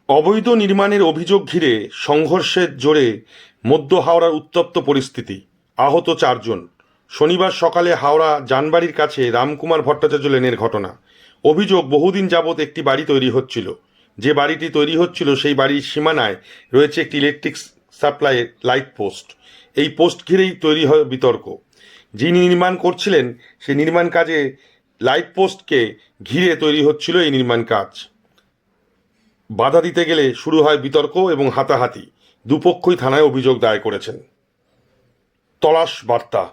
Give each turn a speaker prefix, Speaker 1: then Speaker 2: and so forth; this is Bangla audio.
Speaker 1: অবৈধ নির্মাণের অভিযোগ ঘিরে সংঘর্ষের জোরে মধ্য হাওড়ার উত্তপ্ত পরিস্থিতি, আহত 4 জন। শনিবার সকালে হাওড়া জানবাড়ির কাছে রামকুমার ভট্টাচার্য লেনের ঘটনা। অভিযোগ, বহুদিন যাবৎ একটি বাড়ি তৈরি হচ্ছিল। যে বাড়িটি তৈরি হচ্ছিল সেই বাড়ির সীমানায় রয়েছে একটি ইলেকট্রিক সাপ্লাই লাইট পোস্ট। এই পোস্ট ঘিরেই তৈরি হয় বিতর্ক। যিনি নির্মাণ করছিলেন সেই নির্মাণ কাজে লাইট পোস্টকে ঘিরে তৈরি হচ্ছিল এই নির্মাণ কাজ। বাধা দিতে গেলে শুরু হয় বিতর্ক এবং হাতাহাতি। দুপক্ষই থানায় অভিযোগ দায়ের করেছেন। তলাশ বার্তা।